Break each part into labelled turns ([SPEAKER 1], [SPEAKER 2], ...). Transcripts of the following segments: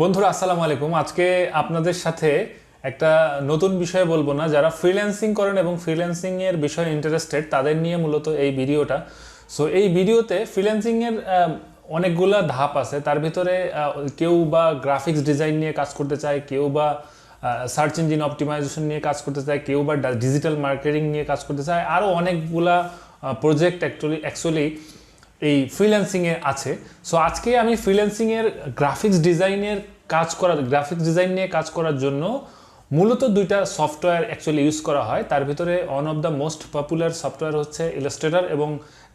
[SPEAKER 1] বন্ধুরা আসসালামু আলাইকুম। আজকে আপনাদের সাথে একটা নতুন বিষয় বলবো না, যারা ফ্রিল্যান্সিং করেন এবং ফ্রিল্যান্সিং এর বিষয়ে ইন্টারেস্টেড তাদের নিয়ে মূলত এই ভিডিওটা। সো এই ভিডিওতে ফ্রিল্যান্সিং এর অনেকগুলা ধাপ আছে। তার ভিতরে কেউ বা গ্রাফিক্স ডিজাইন নিয়ে কাজ করতে চায়, কেউ বা সার্চ ইঞ্জিন অপটিমাইজেশন নিয়ে কাজ করতে চায়, কেউ বা ডিজিটাল মার্কেটিং নিয়ে কাজ করতে চায়, আরও অনেকগুলা প্রজেক্ট অ্যাকচুয়ালি এই ফ্রিল্যান্সিংয়ে আছে। সো আজকে আমি ফ্রিল্যান্সিংয়ের গ্রাফিক্স ডিজাইন নিয়ে কাজ করার জন্য মূলত দুইটা সফটওয়্যার অ্যাকচুয়ালি ইউজ করা হয়। তার ভিতরে one of the most popular software হচ্ছে ইলাস্ট্রেটর এবং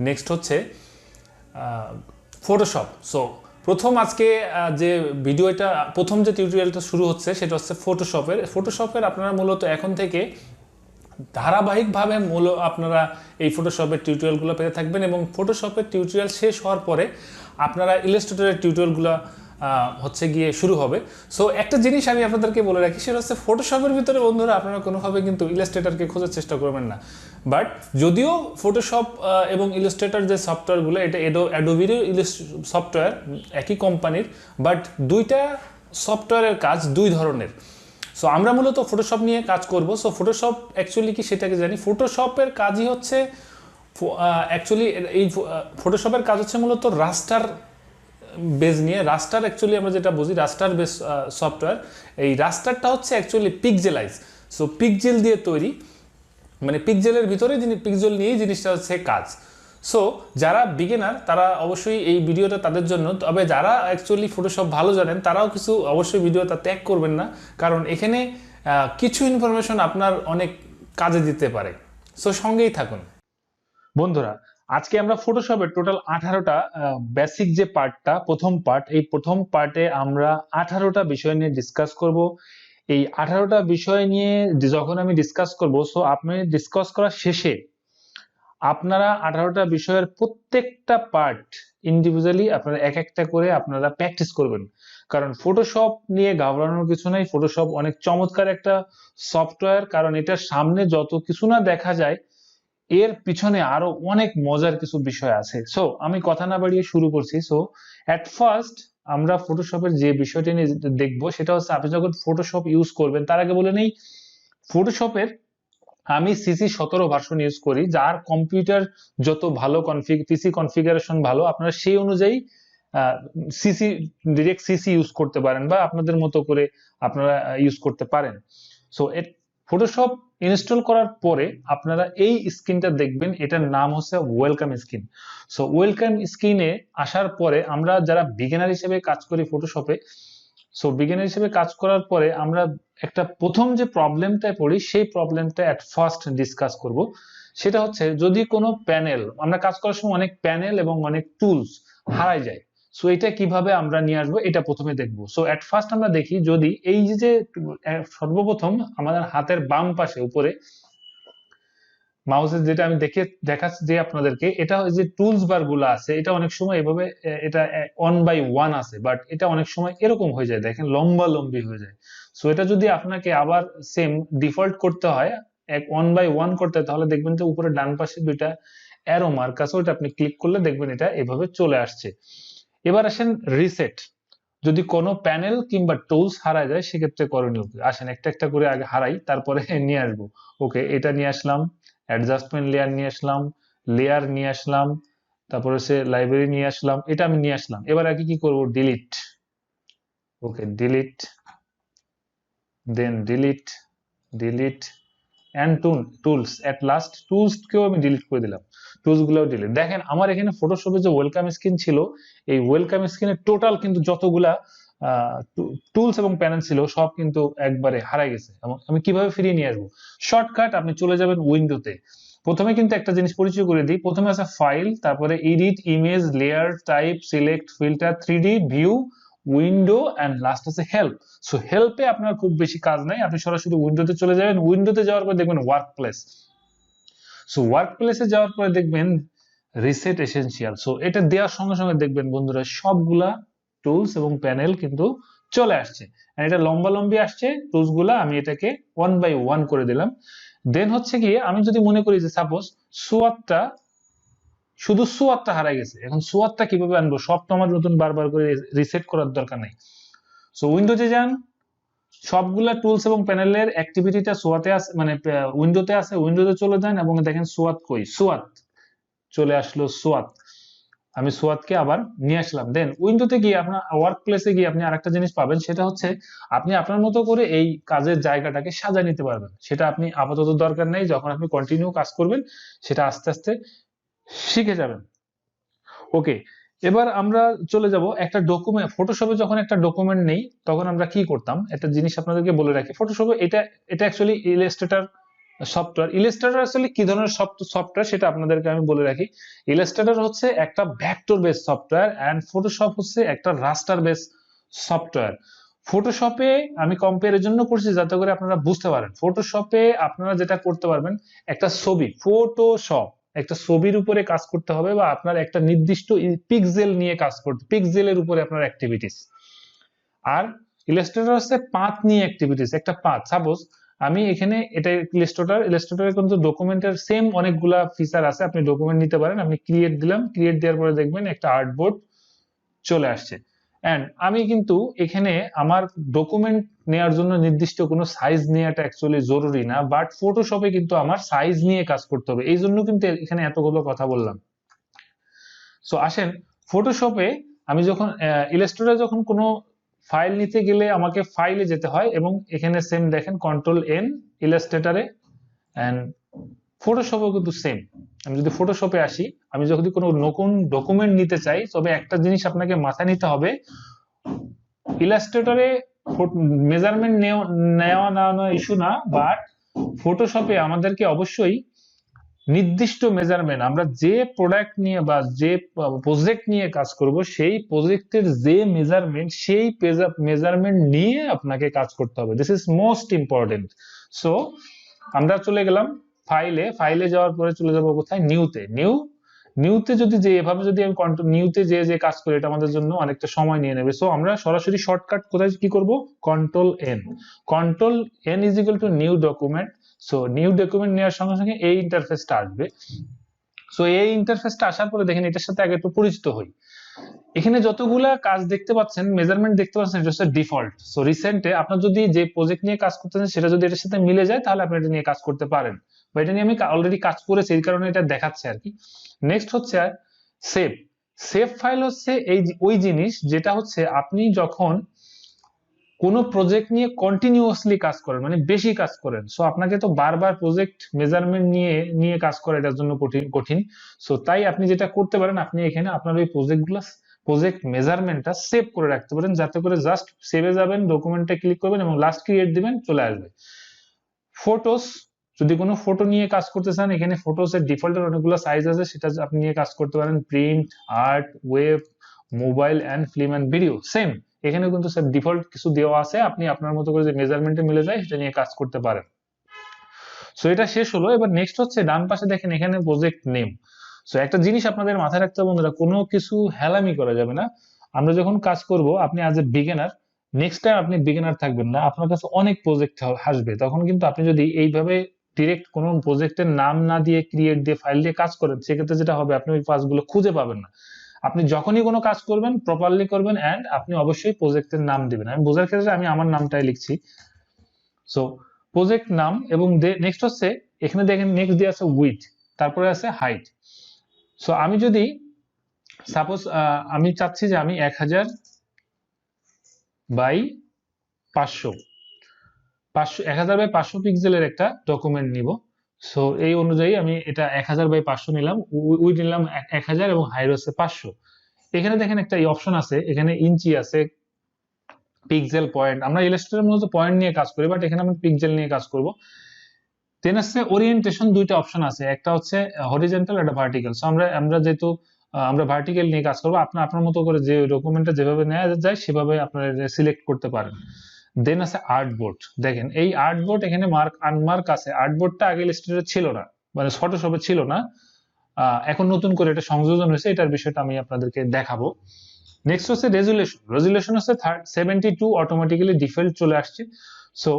[SPEAKER 1] নেক্সট হচ্ছে ফটোশপ। সো আজকে যে ভিডিওটা প্রথম যে টিউটোরিয়ালটা শুরু হচ্ছে সেটা হচ্ছে ফটোশপের আপনারা মূলত এখন থেকে ধারাবাহিকভাবে আপনারা এই ফটোশপের টিউটোরিয়ালগুলো পেতে থাকবেন এবং ফটোশপের টিউটোরিয়াল শেষ হওয়ার পরে আপনারা ইলাস্ট্রেটরের টিউটোরিয়ালগুলো হচ্ছে গিয়ে শুরু হবে। সো একটা জিনিস আমি আপনাদেরকে বলে রাখি, সেটা হচ্ছে ফটোশপের ভিতরে বন্ধুরা আপনারা কোনোভাবে কিন্তু ইলাস্ট্রেটরকে খোঁজার চেষ্টা করবেন না। বাট যদিও ফটোশপ এবং ইলাস্ট্রেটর যে সফটওয়্যারগুলো এটা অ্যাডোবির সফটওয়্যার, একই কোম্পানির, বাট দুইটা সফটওয়্যারের কাজ দুই ধরনের। সো আমরা মূলত ফটোশপ নিয়ে কাজ করব। সো ফটোশপ অ্যাকচুয়ালি কি সেটাকে জানি। ফটোশপের কাজই হচ্ছে অ্যাকচুয়ালি এই ফটোশপের কাজ হচ্ছে মূলত রাস্টার বেস নিয়ে। রাস্টার অ্যাকচুয়ালি আমরা যেটা বুঝি রাস্টার বেস সফটওয়্যার, এই রাস্টারটা হচ্ছে অ্যাকচুয়ালি পিক্সেলাইজ। সো পিক্সেল দিয়ে তৈরি, মানে পিক্সেলের ভিতরে পিক্সেল নিয়েই জিনিসটা হচ্ছে কাজ। সো যারা বিগিনার তারা অবশ্যই এই ভিডিওটা তাদের জন্য। তবে যারা অ্যাকচুয়ালি ফটোশপ ভালো জানেন তারাও কিছু অবশ্যই ভিডিওটা ত্যাগ করবেন না, কারণ এখানে কিছু ইনফরমেশন আপনার অনেক কাজে দিতে পারে। সো সঙ্গেই থাকুন বন্ধুরা। আজকে আমরা ফটোশপের টোটাল 18টা বেসিক যে পার্টটা, প্রথম পার্টে আমরা 18টা বিষয় নিয়ে ডিসকাস করব। এই 18টা বিষয় নিয়ে যখন আমি ডিসকাস করব, সো আপনি ডিসকাস করার শেষে আপনারা 18টা বিষয়ের প্রত্যেকটা পার্ট ইন্ডিভিজুয়ালি আপনারা এক একটা করে আপনারা প্র্যাকটিস করবেন। কারণ ফটোশপ নিয়ে ঘাবড়ানোর কিছু নাই। ফটোশপ অনেক চমৎকার একটা সফটওয়্যার, কারণ এটার সামনে যত কিছু না দেখা যায় এর পিছনে আরো অনেক মজার কিছু বিষয় আছে। সো আমি কথা না বাড়িয়ে শুরু করছি। সো এট ফার্স্ট আমরা ফটোশপের যে বিষয়টি নিয়ে দেখবো সেটা হচ্ছে, আপনি যখন ফটোশপ ইউজ করবেন তার আগে বলে নেই, ফটোশপের আমি CC17 ভার্সন ইউজ করি। যার কম্পিউটার যত ভালো পিসি কনফিগারেশন ভালো, আপনারা সেই অনুযায়ী ডিরেক্ট সিসি ইউজ করতে পারেন বা আপনাদের মতো করে আপনারা ইউজ করতে পারেন। সো ফটোশপ ইনস্টল করার পরে আপনারা এই স্ক্রিনটা দেখবেন, এটার নাম হচ্ছে ওয়েলকাম স্ক্রিন। সো ওয়েলকাম স্ক্রিনে আসার পরে আমরা যারা বিগিনার হিসেবে কাজ করি ফটোশপে, সো বিগিনার হিসেবে কাজ করার পরে আমরা একটা প্রথম যে প্রবলেমটায় পড়ি সেই প্রবলেমটা এট ফার্স্ট ডিসকাস করব। সেটা হচ্ছে, যদি কোনো প্যানেল, আমরা কাজ করার সময় অনেক প্যানেল এবং অনেক টুলস হারায় যায়, সো এটা কিভাবে আমরা নিয়ে আসবো এটা প্রথমে দেখবো। সো এট ফার্স্ট আমরা দেখি, যদি এই যে সর্বপ্রথম আমাদের হাতের বাম পাশে উপরে মাউসের যেটা আমি দেখাচ্ছি যে আপনাদেরকে, এটা যে টুলস বার গুলো আছে, এটা অনেক সময় এভাবে এটা 1 by 1 আছে, বাট এটা অনেক সময় এরকম হয়ে যায়, দেখেন লম্বা লম্বি হয়ে যায়। সো এটা যদি আপনাকে আবার সেম ডিফল্ট করতে হয়, 1 by 1 করতে হয়, তাহলে দেখবেন যে উপরে ডান পাশে দুইটা অ্যারো মার্ক আছে, ওটা আপনি ক্লিক করলে দেখবেন এটা এভাবে চলে আসছে। এবার আসেন রিসেট। যদি কোনো প্যানেল কিংবা টুলস হারায় যায় সেক্ষেত্রে করণীয় কি, আসেন একটা একটা করে আগে হারাই তারপরে নিয়ে আসবো। ওকে, এটা নিয়ে আসলাম, অ্যাডজাস্টমেন্ট লেয়ার নিয়ে আসলাম, লেয়ার নিয়ে আসলাম, তারপরে সে লাইব্রেরি নিয়ে আসলাম, এটা আমি নিয়ে আসলাম। এবার আগে কি করব, delete. Okay, delete, then delete, delete and tools. At last tools কেও আমি ডিলিট করে দিলাম, টুলস গুলোও ডিলিট। দেখেন আমার এখানে ফটোশপে যে ওয়েলকাম স্ক্রিন ছিল, এই ওয়েলকাম স্ক্রিনের টোটাল কিন্তু যতগুলা টুলস এবং প্যানেল ছিল সব কিন্তু একবারে হারাই গেছে। এবং আমি কিভাবে ফিরিয়ে নিয়ে আসবো, শর্টকাট, আপনি চলে যাবেন উইন্ডোতে। প্রথমে কিন্তু একটা জিনিস পরিচয় করে দিই, প্রথমে আছে ফাইল, তারপরে edit, image, layer, type, select, filter, 3D, view, window and last আছে হেল্প। সো হেল্পে আপনার খুব বেশি কাজ নাই, আপনি সরাসরি উইন্ডোতে চলে যাবেন। উইন্ডোতে যাওয়ার পর দেখবেন ওয়ার্ক প্লেস। সো ওয়ার্ক প্লেসে যাওয়ার পরে দেখবেন রিসেট এসেনশিয়াল। সো এটা দেওয়ার সঙ্গে সঙ্গে দেখবেন বন্ধুরা সবগুলা টুলস এবং প্যানেল কিন্তু চলে আসছে। এটা লম্বা লম্বি আসছে টুলস গুলা, আমি এটাকে 1 by 1 করে দিলাম। দেন হচ্ছে গিয়ে আমি যদি মনে করি যে সাপোজ সোয়াতটা, শুধু সোয়াতটা হারাই গেছে, এখন সোয়াতটা কিভাবে আনবো, সব তো আমার নতুন বারবার করে রিসেট করার দরকার নাই। সো উইন্ডোতে যান, সবগুলা টুলস এবং প্যানেলের অ্যাক্টিভিটিটা সোয়াতে আছে, মানে উইন্ডোতে আছে, উইন্ডোতে চলে যান এবং দেখেন সোয়াত কই, সোয়াত চলে আসলো, সোয়াত। আমি সোয়াতকে আবার নিয়ে আসলাম। দেন উইন্ডোতে গিয়ে আপনার ওয়ার্ক প্লেসে গিয়ে আপনি আরেকটা জিনিস পাবেন, সেটা হচ্ছে আপনি আপনার মতো করে এই কাজের জায়গাটাকে সাজিয়ে নিতে পারবেন। সেটা আপনি আপাতত দরকার নেই, যখন আপনি কন্টিনিউ কাজ করবেন সেটা আস্তে আস্তে শিখে যাবেন। ওকে, এবার আমরা চলে যাব একটা ডকুমেন্ট। ফটোশপে যখন একটা ডকুমেন্ট নেই তখন আমরা কি করতাম, একটা জিনিস আপনাদেরকে বলে রাখি। ফটোশপে এটা অ্যাকচুয়ালি ইলাস্ট্রেটর সফটওয়্যার। ইলাস্ট্রেটর আসলে কি ধরনের সফটওয়্যার সেটা আপনাদেরকে আমি বলে রাখি। ইলাস্ট্রেটর হচ্ছে একটা vector base software and Photoshop হচ্ছে একটা রাস্টার বেস সফটওয়্যার। ফটোশপে আমি কম্পেয়ারের জন্য করছি যাতে করে আপনারা বুঝতে পারেন। ফটোশপে আপনারা যেটা করতে পারবেন, একটা ছবি, ফটোশপ একটা ছবির উপরে কাজ করতে হবে, বা আপনার একটা নির্দিষ্ট পিক্সেল নিয়ে কাজ করতে, পিক্সেলের উপরে আপনার অ্যাক্টিভিটিস। আর ইলাস্ট্রেটর হচ্ছে পাথ নিয়ে অ্যাক্টিভিটিস, একটা পাথ। সাপোজ আমি এখানে এটা ইলাস্ট্রেটরের কিন্তু ডকুমেন্টের সেম অনেকগুলা ফিচার আছে, আপনি ডকুমেন্ট নিতে পারেন। আপনি ক্রিয়েট দিলাম, ক্রিয়েট দেওয়ার পরে দেখবেন একটা আর্টবোর্ড চলে আসছে। এন্ড আমি কিন্তু এখানে আমার ডকুমেন্ট নেওয়ার জন্য নির্দিষ্ট কোনো সাইজ নেওয়াটা অ্যাকচুয়ালি জরুরি না, বাট ফটোশপে কিন্তু আমার সাইজ নিয়ে কাজ করতে হবে, এই জন্য কিন্তু এখানে এতগুলো কথা বললাম। সো আসেন, ফটোশপে আমি যখন ইলাস্ট্রেটরে যখন কোনো ফাইল নিতে গেলে আমাকে ফাইলে যেতে হয়, এবং এখানে সেম দেখেন কন্ট্রোল এন ইলাস্ট্রেটরে, এন্ড ফটোশপেও কিন্তু সেম। আমি যদি ফটোশপে আসি, আমি যদি কোনো নতুন ডকুমেন্ট নিতে চাই, তবে একটা জিনিস আপনাকে মাথায় নিতে হবে, ইলাস্ট্রেটরে মেজারমেন্ট নেওয়া না ইস্যু না, বাট ফটোশপে আমাদেরকে অবশ্যই নির্দিষ্ট মেজারমেন্ট, আমরা যে প্রোডাক্ট নিয়ে বা যে প্রজেক্ট নিয়ে কাজ করব সেই প্রজেক্টের যে মেজারমেন্ট, সেই মেজারমেন্ট নিয়ে আপনাকে কাজ করতে হবে। This is most important. So আমরা চলে গেলাম ফাইলে যাওয়ার পরে চলে যাব কোথায়, নিউতে যদি যে এভাবে যদি আমি নিউতে যে কাজ করি, এটা আমাদের জন্য অনেকটা সময় নিয়ে নেবে। সো আমরা সরাসরি শর্টকাট কোথায় কি করব, control N is equal two new document. So new document নেওয়ার সঙ্গে সঙ্গে এই ইন্টারফেসটা আসবে। সো এই ইন্টারফেসটা আসার পরে দেখেন এটার সাথে আগে একটু পরিচিত হই। এখানে যতগুলা কাজ দেখতে পাচ্ছেন, মেজারমেন্ট দেখতে পাচ্ছেন, এটা হচ্ছে ডিফল্ট। সো রিসেন্টে আপনার যদি যে প্রজেক্ট নিয়ে কাজ করতেছেন সেটা যদি এটার সাথে মিলে যায়, তাহলে আপনি এটা নিয়ে কাজ করতে পারেন, বা এটা নিয়ে আমি অলরেডি কাজ করেছি, এই কারণে এটা দেখাচ্ছে আর কি। নেক্সট হচ্ছে সেভ ফাইল হচ্ছে ওই জিনিস যেটা হচ্ছে আপনি যখন কোনো প্রজেক্ট নিয়ে কন্টিনিউয়াসলি কাজ করেন, মানে বেশি কাজ করেন, সো আপনাকে তো বারবার প্রজেক্ট মেজারমেন্ট নিয়ে কাজ করা এটার জন্য কঠিন। সো তাই আপনি যেটা করতে পারেন, আপনি এখানে আপনার ওই প্রজেক্ট মেজারমেন্টটা সেভ করে রাখতে পারেন, যাতে করে জাস্ট সেভে যাবেন, ডকুমেন্টে ক্লিক করবেন এবং লাস্ট ক্রিয়েট দিবেন, চলে আসবে। ফটোস, যদি কোনো ফটো নিয়ে কাজ করতে চান, এখানে ফটোস এর ডিফল্টের অনেকগুলো সাইজ আছে, সেটা আপনি নিয়ে কাজ করতে পারেন। Print, art, web, mobile and film and video, same এখানে কিন্তু সব ডিফল্ট কিছু দেওয়া আছে, আপনি আপনার মতো করে যে মেজারমেন্টে মিলে যায় সেটা নিয়ে কাজ করতে পারেন। সো এটা শেষ হলো। এবার নেক্সট হচ্ছে ডান পাশে দেখেন এখানে প্রজেক্ট নেম। সো একটা জিনিস আপনাদের মাথায় রাখতে হবে বন্ধুরা, কোনো কিছু হেলামি করা যাবে না। আমরা যখন কাজ করব, আপনি আজ এ বিগিনার, নেক্সট টাইম আপনি বিগিনার থাকবেন না, আপনার কাছে অনেক প্রজেক্ট আসবে, তখন কিন্তু আপনি যদি এইভাবে ডিরেক্ট কোনো প্রজেক্টের নাম না দিয়ে ক্রিয়েট দিয়ে ফাইল দিয়ে কাজ করেন, সেক্ষেত্রে যেটা হবে, আপনি ওই কাজগুলো খুঁজে পাবেন না। আপনি যখনই কোনো কাজ করবেন প্রপারলি করবেন, এন্ড আপনি অবশ্যই প্রজেক্টের নাম দিবেন। আমি বোঝার ক্ষেত্রে আমি আমার নামটাই লিখছি। সো প্রজেক্ট নাম, এবং নেক্সট হচ্ছে এখানে দেখেন নেক্সট দিয়ে আছে উইডথ, তারপরে আছে হাইট। সো আমি যদি সাপোজ আমি চাচ্ছি যে আমি 1000 বাই 500 পিক্সেলের একটা ডকুমেন্ট নিব। সো এই অনুযায়ী আমি এটা 1000 বাই 500 নিলাম, উইডথ নিলাম 1000 এবং হাইট হচ্ছে 500। এখানে দেখেন একটা অপশন আছে, এখানে ইঞ্চি আছে, পিক্সেল, পয়েন্ট। আমরা ইলাস্ট্রেটর মূলত পয়েন্ট নিয়ে কাজ করি, বাট এখানে আমি পিক্সেল নিয়ে কাজ করব। দেন আছে ওরিয়েন্টেশন, দুইটা অপশন আছে, একটা হচ্ছে হরিজন্টাল, একটা ভার্টিক্যাল। সো আমরা যেহেতু আমরা ভার্টিক্যাল নিয়ে কাজ করব, আপনার মতো করে যে ডকুমেন্টটা যেভাবে নেওয়া যায় সেভাবে আপনারা সিলেক্ট করতে পারেন। দেন আছে আর্টবোর্ড, দেখেন এই আর্টবোর্ড এখানে আনমার্ক আছে। আর্টবোর্ডটা আগে ইলাস্ট্রেটরে ছিল না, মানে ফটোশপে ছিল না, এখন নতুন করে এটা সংযোজন হয়েছে, এটার বিষয়টা আমি আপনাদেরকে দেখাবো। নেক্সট হচ্ছে রেজুলেশন হচ্ছে 72, অটোমেটিক্যালি ডিফল্ট চলে আসছে। সো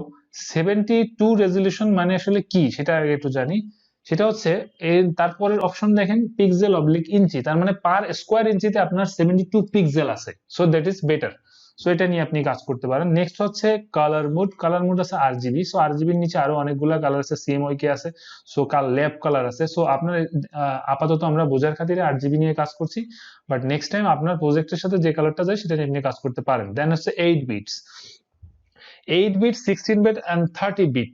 [SPEAKER 1] 72 রেজুলেশন মানে আসলে কি সেটা আগে একটু জানি। সেটা হচ্ছে এর তারপরের অপশন দেখেন পিক্সেল অবলিক ইঞ্চি, তার মানে পার স্কোয়ার ইঞ্চিতে আপনার 72 পিক্সেল আছে। So that is better. So এটা নিয়ে আপনি কাজ করতে পারেন। নেক্সট হচ্ছে কালার মুড আছে আরজিবি। সো আরজিবির নিচে আরো অনেকগুলা কালার আছে, সিএমওয়াইকে আছে, সো ল্যাব কালার আছে। সো আপনার আপাতত আমরা বোঝার খাতিরে আরজিবি নিয়ে কাজ করছি, বাট নেক্সট টাইম আপনার প্রজেক্টের সাথে যে কালারটা যায় সেটা নিয়ে কাজ করতে পারেন। দেন হচ্ছে 8 bits, 8 bit, 16 bit and 30 bit,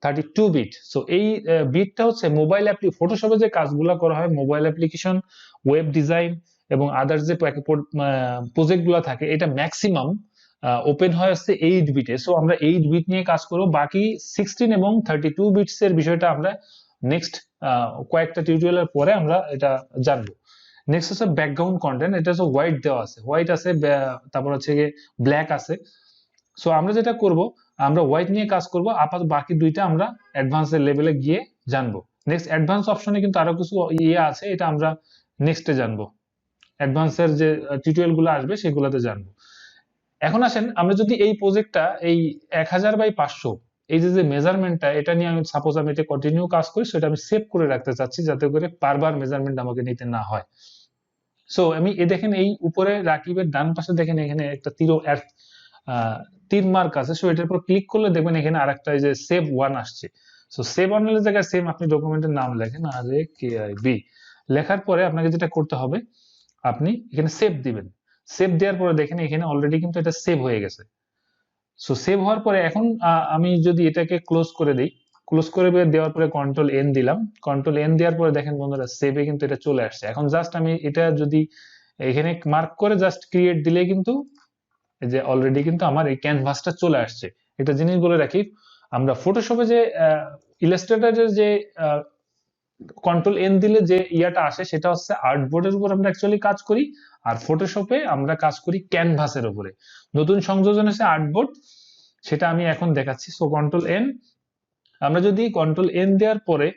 [SPEAKER 1] 32 bit. So এই বিটটা হচ্ছে মোবাইল ফটোশপে যে কাজগুলো করা হয়, মোবাইল অ্যাপ্লিকেশন, ওয়েব ডিজাইন এবং আদার্স যে প্রজেক্ট গুলো থাকে, এটা ম্যাক্সিমাম ওপেন হয় হচ্ছে 8 বিটে। সো আমরা 8 বিট নিয়ে কাজ করব, বাকি 16 এবং 32 বিটস এর বিষয়টা আমরা নেক্সট কয়েকটা টিউটোরিয়ালের পরে আমরা এটা জানবো। নেক্সট হচ্ছে ব্যাকগ্রাউন্ড কন্টেন্ট, এটা হচ্ছে হোয়াইট দেওয়া আছে, হোয়াইট আছে, তারপর হচ্ছে ব্ল্যাক আছে। সো আমরা যেটা করব, আমরা হোয়াইট নিয়ে কাজ করব, আপাতত বাকি দুইটা আমরা অ্যাডভান্সের লেভেলে গিয়ে জানবো। নেক্সট অ্যাডভান্স অপশনে কিন্তু আরো কিছু আছে, এটা আমরা নেক্সটে জানবো, অ্যাডভান্সের যে টিউটোরিয়াল গুলো আসবে সেগুলোতে জানবো। এখন আসেন আমরা যদি এই প্রজেক্টটা এই 1000x500 এই যে মেজারমেন্টটা, এটা নিয়ে আমি সাপোজ আমি এটা কন্টিনিউ কাজ করি, সেটা আমি সেভ করে রাখতে চাচ্ছি যাতে করে বারবার মেজারমেন্ট আমাকে নিতে না হয়। সো আমি দেখেন এই উপরে রাকিবের ডান পাশে দেখেন এখানে একটা তীর মার্ক আছে। সো এটার উপর ক্লিক করলে দেখবেন এখানে আরেকটা যে সেভ ওয়ান আসছে। সো সেভ ওয়ানের জায়গায় সেম আপনি ডকুমেন্টের নাম লেখেন RAKIB, লেখার পরে আপনাকে যেটা করতে হবে, আপনি এখানে সেভ দিবেন। সেভ দেওয়ার পরে দেখেন এখানে অলরেডি কিন্তু এটা সেভ হয়ে গেছে। সো সেভ হওয়ার পরে এখন আমি যদি এটাকে ক্লোজ করে দিই, ক্লোজ করে দেওয়ার পরে কন্ট্রোল এন দিলাম, কন্ট্রোল এন দেওয়ার পরে দেখেন বন্ধুরা সেভে কিন্তু এটা চলে আসছে। এখন জাস্ট আমি এটা যদি এখানে মার্ক করে জাস্ট ক্রিয়েট দিলে কিন্তু যে অলরেডি কিন্তু আমার এই ক্যানভাসটা চলে আসছে। এটা জিনিস বলে রাখি, আমরা ফটোশপে যে ইলাস্ট্রেটরের যে কন্ট্রোল এন দিলে যে ইয়াটা আসে সেটা হচ্ছে আর্টবোর্ডের উপর আমরা অ্যাকচুয়ালি কাজ করি, আর ফটোশপে আমরা কাজ করি ক্যানভাসের উপরে। নতুন সংযোজন হচ্ছে আর্টবোর্ড, সেটা আমি এখন দেখাচ্ছি। সো কন্ট্রোল এন, আমরা যদি কন্ট্রোল এন দেওয়ার পরে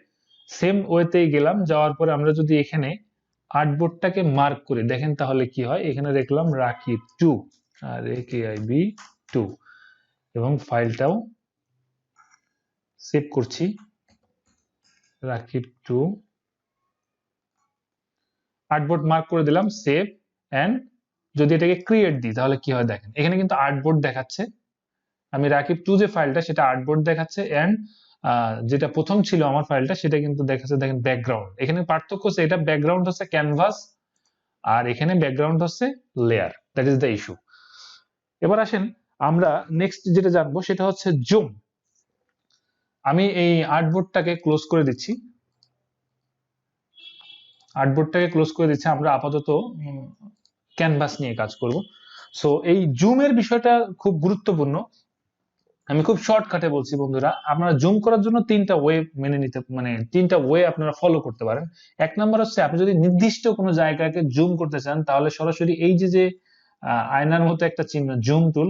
[SPEAKER 1] সেম ওয়েতে গেলাম, যাওয়ার পরে আমরা যদি এখানে আর্টবোর্ডটাকে মার্ক করি, দেখেন তাহলে কি হয়। এখানে দেখলাম রাকিব 2, RAKIB 2, এবং ফাইলটাও সেভ করছি, রাকিব 2 আর্টবোর্ড মার্ক করে দিলাম, সেভ। এন্ড যদি এটাকে ক্রিয়েট দিই তাহলে কি হয় দেখেন, এখানে কিন্তু আর্টবোর্ড দেখাচ্ছে, আমি রাকিব 2 যে ফাইলটা সেটা আর্টবোর্ড দেখাচ্ছে, এন্ড যেটা প্রথম ছিল আমার ফাইলটা সেটা কিন্তু দেখাচ্ছে দেখেন ব্যাকগ্রাউন্ড। এখানে পার্থক্য হচ্ছে এটা ব্যাকগ্রাউন্ড হচ্ছে ক্যানভাস, আর এখানে ব্যাকগ্রাউন্ড হচ্ছে layer. That is the issue. এবার আসেন আমরা নেক্সট যেটা জানবো সেটা হচ্ছে জুম। আমি এই আর্টবোর্ডটাকে ক্লোজ করে দিচ্ছি, আর্টবোর্ডটাকে ক্লোজ করে দিচ্ছি, আমরা আপাতত ক্যানভাস নিয়ে কাজ করব। সো এই জুমের বিষয়টা খুব গুরুত্বপূর্ণ, আমি খুব শর্টকাটে বলছি বন্ধুরা। আপনারা জুম করার জন্য তিনটা ওয়ে মেনে নিতে, মানে তিনটা ওয়ে আপনারা ফলো করতে পারেন। এক নাম্বার হচ্ছে আপনি যদি নির্দিষ্ট কোনো জায়গাকে জুম করতে চান তাহলে সরাসরি এই যে আয়নার মতো একটা চিহ্ন জুম টুল,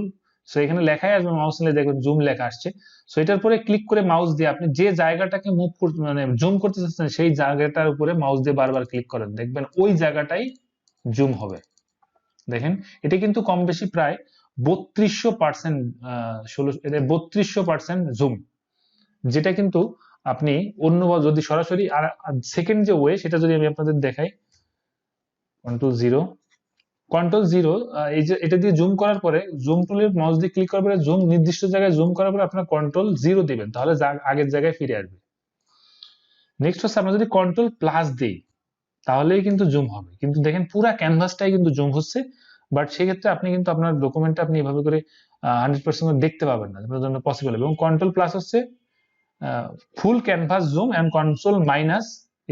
[SPEAKER 1] সো এখানে লেখাই আসবে, মাউস নিলে দেখবেন জুম লেখা আসছে। সো এটার পরে ক্লিক করে মাউস দিয়ে আপনি যে জায়গাটাকে মুভ করতে মানে জুম করতে চাচ্ছেন সেই জায়গাটার উপরে মাউস দিয়ে বারবার ক্লিক করেন, দেখবেন ওই জায়গাটাই জুম হবে। দেখেন এটা কিন্তু কম বেশি প্রায় 3200%, 3200% জুম, যেটা কিন্তু আপনি অন্য যদি সরাসরি আর সেকেন্ড যে ওয়ে সেটা যদি আমি আপনাদের দেখাই, কন্ট্রোল জিরো, এই যে এটা দিয়ে জুম করার পরে জুম টুলের মাউস দিয়ে ক্লিক করার পরে জুম নির্দিষ্ট জায়গায় জুম করার পরে আপনার কন্ট্রোল 0 দিবেন, তাহলে আগের জায়গায় ফিরে আসবে। নেক্সট হচ্ছে আমরা যদি কন্ট্রোল+ দিই তাহলেই কিন্তু জুম হবে, কিন্তু দেখেন পুরো ক্যানভাসটাই কিন্তু জুম হচ্ছে। বাট সেক্ষেত্রে আপনি কিন্তু আপনার ডকুমেন্টটা আপনি এভাবে করে 100% দেখতে পাবেন না, আপনার জন্য পসিবল। এবং কন্ট্রোল+ হচ্ছে full canvas zoom, and control-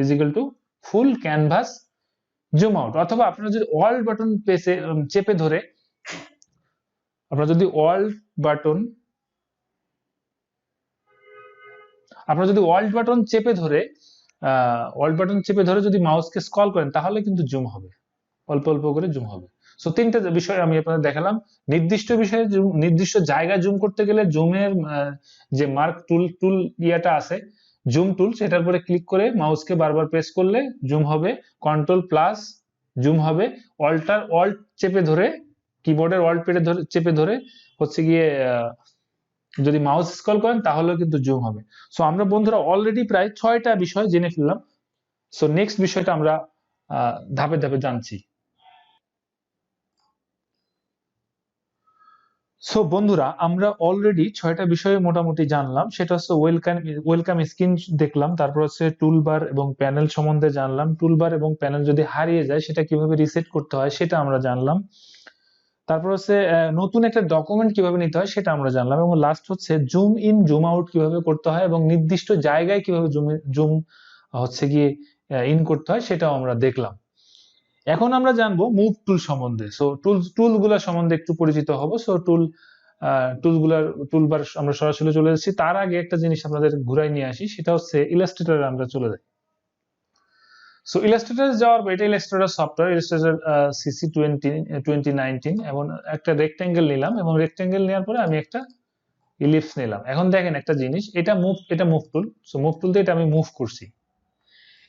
[SPEAKER 1] is equal to full canvas zoom out. অথবা আপনারা যদি অল্ট বাটন চেপে ধরে, আপনারা যদি অল্ট বাটন চেপে ধরে যদি মাউসকে স্ক্রল করেন তাহলে কিন্তু জুম হবে, অল্প অল্প করে জুম হবে। সো তিনটা বিষয় আমি আপনাদের দেখালাম। নির্দিষ্ট বিষয়ে নির্দিষ্ট জায়গায় জুম করতে গেলে জুমের যে মার্ক টুল ইয়াটা আছে জুম টুল, সেটার উপরে ক্লিক করে মাউসকে বারবার প্রেস করলে জুম হবে, কন্ট্রোল+ জুম হবে, অল্ট চেপে ধরে, কিবোর্ডের অল্ট চেপে ধরে হচ্ছে গিয়ে যদি মাউস স্ক্রল করেন তাহলেও কিন্তু জুম হবে। সো আমরা বন্ধুরা অলরেডি প্রায় 6টা বিষয় জেনে ফেললাম। সো নেক্সট বিষয়টা আমরা ধাপে ধাপে জানছি। সো বন্ধুরা, আমরা অলরেডি 6টা বিষয়ে মোটামুটি জানলাম। সেটা হচ্ছে ওয়েলকাম স্ক্রিন দেখলাম, তারপর হচ্ছে টুলবার এবং প্যানেল সম্বন্ধে জানলাম। টুলবার এবং প্যানেল যদি হারিয়ে যায় সেটা কিভাবে রিসেট করতে হয় সেটা আমরা জানলাম। তারপর হচ্ছে নতুন একটা ডকুমেন্ট কিভাবে নিতে হয় সেটা আমরা জানলাম, এবং লাস্ট হচ্ছে জুম ইন জুম আউট কিভাবে করতে হয় এবং নির্দিষ্ট জায়গায় কিভাবে জুম হচ্ছে গিয়ে ইন করতে হয় সেটাও আমরা দেখলাম। এখন আমরা জানবো মুভ টুল সম্বন্ধে। সো টুলগুলোর সম্বন্ধে একটু পরিচিত হব। সো টুলবার আমরা সরাসরি চলে যাচ্ছি। তার আগে একটা জিনিস আপনাদের ঘুরাই নিয়ে আসি, সেটা হচ্ছে ইলাস্ট্রেটরে আমরা চলে যাই। সো ইলাস্ট্রেটর যাওয়ার পর, এটা ইলাস্ট্রেটর সফটওয়্যার, ইলাস্ট্রেটর সিসি 2019, এবং একটা রেক্টেঙ্গেল নিলাম, এবং রেক্টেঙ্গেল নেওয়ার পরে আমি একটা ইলিপস নিলাম। এখন দেখেন একটা জিনিস, এটা move tool. So move tool দিয়ে এটা আমি মুভ করছি।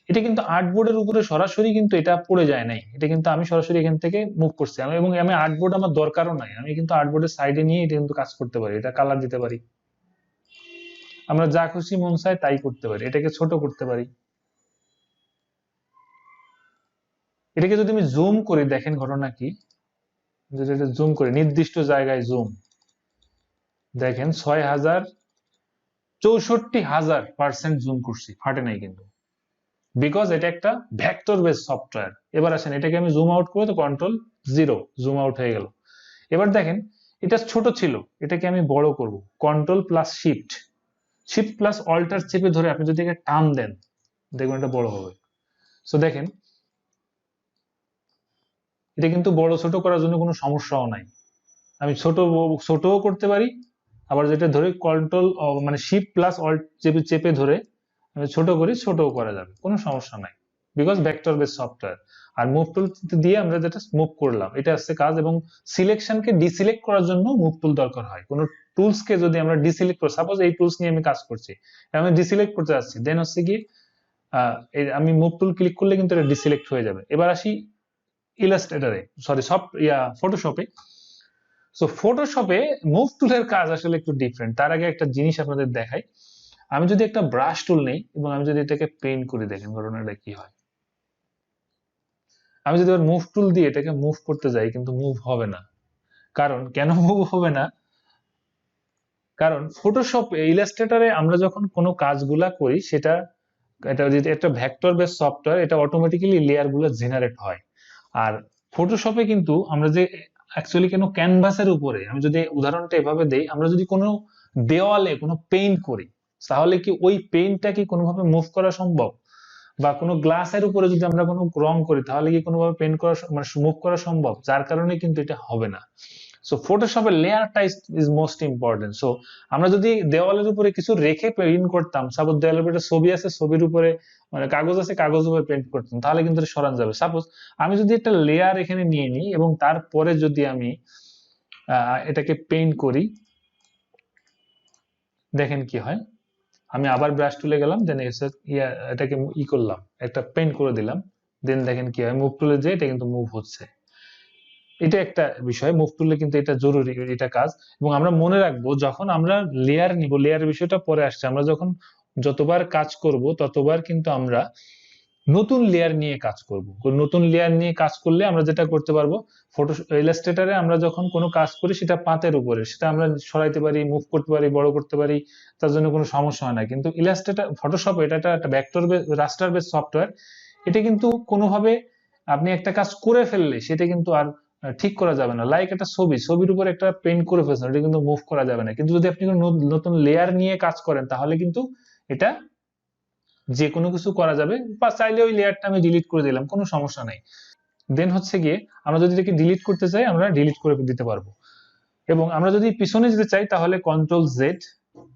[SPEAKER 1] এটা কিন্তু আর্টবোর্ডের উপরে সরাসরি কিন্তু এটা পড়ে যায় নাই, এটা কিন্তু আমি সরাসরি এখান থেকে মুভ করছি। এবং আমি আর্টবোর্ড আমার দরকারও নাই, আমি কিন্তু আর্টবোর্ডের সাইডে নিয়ে এটা কিন্তু কাজ করতে পারি। এটা কালার দিতে পারি, আমরা যা খুশি মন চায় তাই করতে পারি। এটাকে ছোট করতে পারি। এটাকে যদি আমি জুম করি, দেখেন ঘটনা কি, যদি এটা জুম করি নির্দিষ্ট জায়গায় জুম, দেখেন 64,000% জুম করছি, ফাটে নাই কিন্তু, বিকজ এটা একটা ভেক্টর বেস সফটওয়্যার। এবার আসেন এটাকে আমি জুম আউট করে, তো Ctrl 0, জুম আউট হয়ে গেল। এবার দেখেন এটা ছোট ছিল, এটাকে আমি বড় করব, Ctrl+Shift+Alt চেপে ধরে আপনি যদি এটা টান দেন, দেখবেন এটা বড় হবে। সো দেখেন এটা কিন্তু বড় ছোট করার জন্য কোনো সমস্যাও নাই। আমি ছোটও করতে পারি, আবার যেটা ধরে মানে Shift+Alt চেপে ধরে আমি ছোট করি, ছোটও করা যাবে, কোনো সমস্যা নাই, বিকজ ভেক্টর বেস সফটওয়্যার। আর মুভ টুল দিয়ে আমরা যেটা মুভ করলাম, এটা আসছে কাজ। এবং সিলেকশনকে ডিসিলেক্ট করার জন্য মুভ টুল দরকার হয়। কোনো টুলস কে যদি আমরা ডিসিলেক্ট করি, সাপোজ এই টুলস নিয়ে আমি কাজ করছি, আমি ডিসিলেক্ট করতে যাচ্ছি, দেন হচ্ছে কি আমি মুভ টুল ক্লিক করলে কিন্তু এটা ডিসিলেক্ট হয়ে যাবে। এবার আসি ইলাস্ট্রেটরে, সরি ফটোশপে। সো ফটোশপে মুভ টুলের কাজ আসলে একটু ডিফারেন্ট। তার আগে একটা জিনিস আপনাদের দেখাই। আমি যদি একটা ব্রাশ টুল নেই এবং আমি যদি এটাকে পেইন্ট করি, দেখেন ঘটনাটা কি হয়। আমি যদি মুভ টুল দিয়ে এটাকে মুভ করতে যাই, কিন্তু মুভ হবে না। কারণ কেন মুভ হবে না? কারণ ফটোশপ ইলাস্ট্রেটরে আমরা যখন কোনো কাজগুলা করি, এটা যদি একটা ভেক্টর বেস সফটওয়্যার, এটা অটোমেটিক্যালি লেয়ার গুলো জেনারেট হয়। আর ফটোশপে কিন্তু আমরা যে অ্যাকচুয়ালি কেন ক্যানভাসের উপরে, আমি যদি উদাহরণটা এভাবে দেই, আমরা যদি কোনো দেওয়ালে কোনো পেইন্ট করি, তাহলে কি ওই পেইন্টটা কি কোনোভাবে মুভ করা সম্ভব? বা কোনো গ্লাসের উপরে যদি আমরা কোনো রং করি, তাহলে কি কোনোভাবে পেইন্ট করা মানে মুভ করা সম্ভব? যার কারণে কিন্তু এটা হবে না। সো ফটোশপের লেয়ারটা ইজ মোস্ট ইম্পর্টেন্ট। সো আমরা যদি দেওয়ালের উপরে কিছু রেখে পেইন্ট করতাম, সাপোজ দেওয়ালের উপরে ছবি আছে, ছবির উপরে মানে কাগজ আছে, কাগজের উপরে পেইন্ট করতাম, তাহলে কিন্তু এটা সরান যাবে। সাপোজ আমি যদি একটা লেয়ার এখানে নিয়ে নিই এবং তারপরে যদি আমি এটাকে পেইন্ট করি, দেখেন কি হয়। আমি আবার ব্রাশ টুলে গেলাম, দেন এটাকে করলাম, একটা পেইন্ট করে দিলাম, দেন দেখেন কি হয়, মুভ টুলে যে এটা কিন্তু মুভ হচ্ছে। এটা একটা বিষয়, মুভ টুলে কিন্তু এটা জরুরি, এটা কাজ। এবং আমরা মনে রাখবো, যখন আমরা লেয়ার নিব, লেয়ারের বিষয়টা পরে আসছে, আমরা যখন যতবার কাজ করব ততবার কিন্তু আমরা নতুন লেয়ার নিয়ে কাজ করব। নতুন লেয়ার নিয়ে কাজ করলে আমরা যেটা করতে পারবো, ইলাস্ট্রেটরে আমরা যখন কোনো কাজ করি সেটা পাতের উপরে, সেটা আমরা সরাইতে পারি, মুভ করতে পারি, বড় করতে পারি, তার জন্য কোনো সমস্যা হয় না। কিন্তু ফটোশপ এটা একটা ভেক্টর বেস রাস্টার বেস সফটওয়্যার। এটা কিন্তু কোনোভাবে আপনি একটা কাজ করে ফেললে সেটা কিন্তু আর ঠিক করা যাবে না। লাইক একটা ছবির উপরে একটা পেইন্ট করে ফেলছেন, এটা কিন্তু মুভ করা যাবে না। কিন্তু যদি আপনি কোনো নতুন লেয়ার নিয়ে কাজ করেন, তাহলে কিন্তু এটা যে কোনো কিছু করা যাবে, বা চাইলে ওই লেয়ারটা আমি ডিলিট করে দিলাম, কোনো সমস্যা নাই। দেন হচ্ছে গিয়ে আমরা যদি এটাকে ডিলিট করতে চাই, আমরা ডিলিট করে দিতে পারবো। এবং আমরা যদি পিছনে যেতে চাই, তাহলে Ctrl+Z।